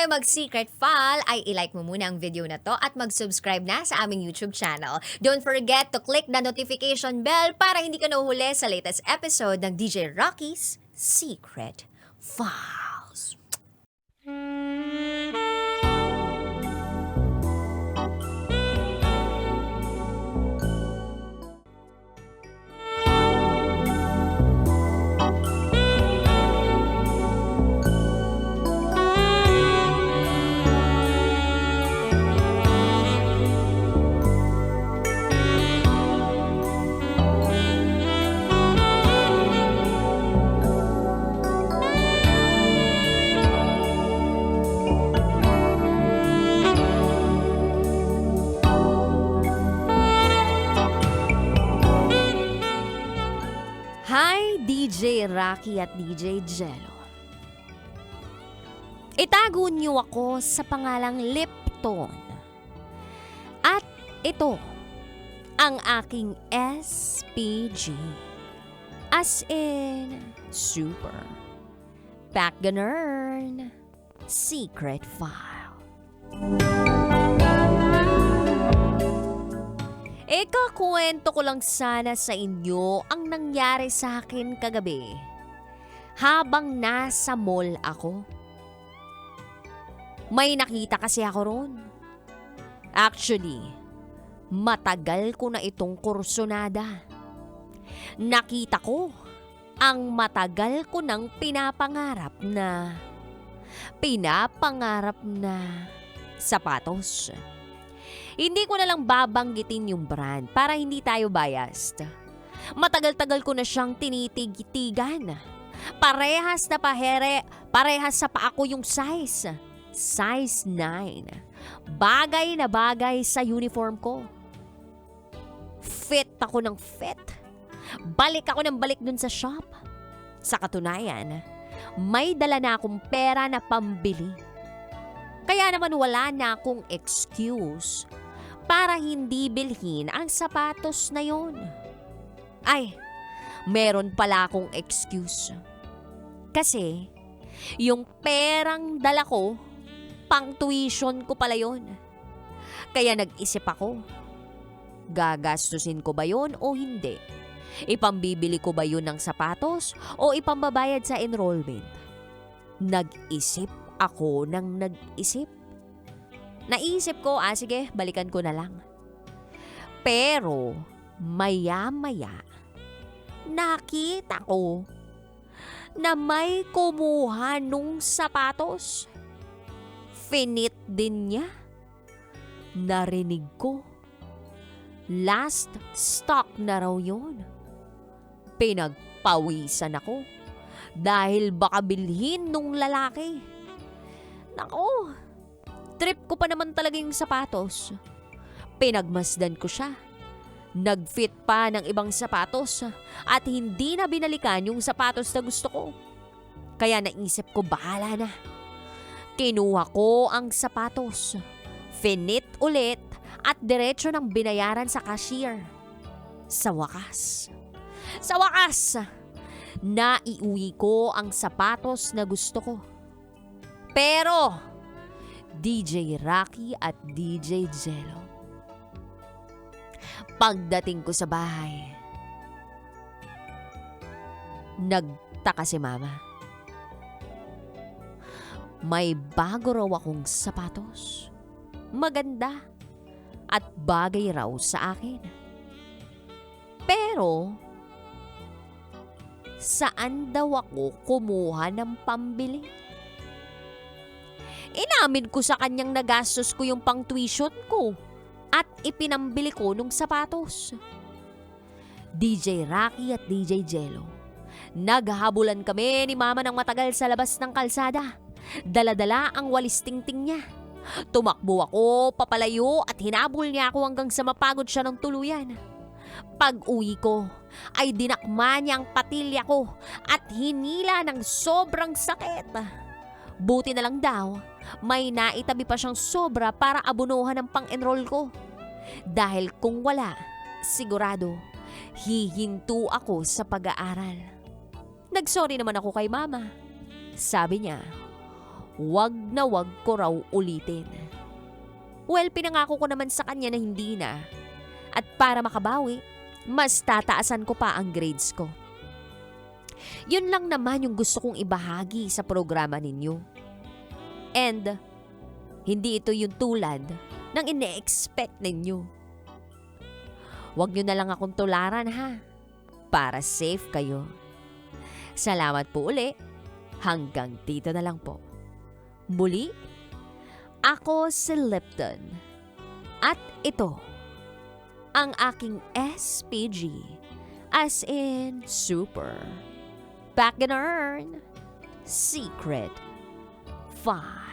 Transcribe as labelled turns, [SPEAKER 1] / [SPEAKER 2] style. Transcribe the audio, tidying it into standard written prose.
[SPEAKER 1] mag-secret file ay ilike mo muna ang video na to at mag-subscribe na sa aming YouTube channel. Don't forget to click the notification bell para hindi ka nahuhuli sa latest episode ng DJ Rocky's Secret Files. Hi, DJ Rocky at DJ Jello. Itago niyo ako sa pangalang Lipton. At ito, ang aking SPG. As in, super. Back ganern. Secret file. Ikakwento ko lang sana sa inyo ang nangyari sa akin kagabi habang nasa mall ako. May nakita kasi ako ron. Actually, matagal ko na itong kursunada. Nakita ko ang matagal ko nang pinapangarap na sapatos. Hindi ko na lang babanggitin yung brand para hindi tayo biased. Matagal-tagal ko na siyang tinitig-tigan. Parehas sa paa ko yung size. Size 9. Bagay na bagay sa uniform ko. Fit ako ng fit. Balik ako ng balik dun sa shop. Sa katunayan, may dala na akong pera na pambili. Kaya naman wala na akong excuse para hindi bilhin ang sapatos na yon. Ay, meron pala akong excuse. Kasi, yung perang dala ko, pang tuition ko pala yon. Kaya nag-isip ako, gagastusin ko ba yon o hindi? Ipambibili ko ba yun ng sapatos o ipambabayad sa enrollment? Nag-isip ako ng nag-isip. Naisip ko, sige, balikan ko na lang. Pero, maya-maya, nakita ko na may kumuha nung sapatos. Finit din niya. Narinig ko. Last stock na raw yun. Pinagpawisan ako dahil baka bilhin nung lalaki. Nako, trip ko pa naman talaga yung sapatos. Pinagmasdan ko siya. Nagfit pa ng ibang sapatos at hindi na binalikan yung sapatos na gusto ko. Kaya naisip ko, bahala na. Kinuha ko ang sapatos. Finit ulit at diretso ng binayaran sa cashier. Sa wakas, naiuwi ko ang sapatos na gusto ko. Pero, DJ Rocky at DJ Jello, pagdating ko sa bahay, nagtaka si Mama. May bago raw akong sapatos. Maganda at bagay raw sa akin. Pero, saan daw ako kumuha ng pambili? Inamin ko sa kanyang nagastos ko yung pang tuition ko at ipinambili ko nung sapatos. DJ Rocky at DJ Jello, naghabulan kami ni Mama ng matagal sa labas ng kalsada. Dala-dala ang walis tingting niya. Tumakbo ako papalayo at hinabol niya ako hanggang sa mapagod siya ng tuluyan. Pag-uwi ko ay dinakma niya ang patilya ko at hinila ng sobrang sakit. Buti na lang daw, may naitabi pa siyang sobra para abunuhan ng pang-enroll ko. Dahil kung wala, sigurado, hihinto ako sa pag-aaral. Nagsorry naman ako kay Mama. Sabi niya, wag na wag ko raw ulitin. Well, pinangako ko naman sa kanya na hindi na. At para makabawi, mas tataasan ko pa ang grades ko. Yun lang naman yung gusto kong ibahagi sa programa ninyo. And hindi ito yung tulad ng ine-expect ninyo. Huwag nyo na lang akong tularan ha, para safe kayo. Salamat po uli, hanggang dito na lang po. Muli, ako si Lipton. At ito, ang aking SPG, as in super, back Secret 5.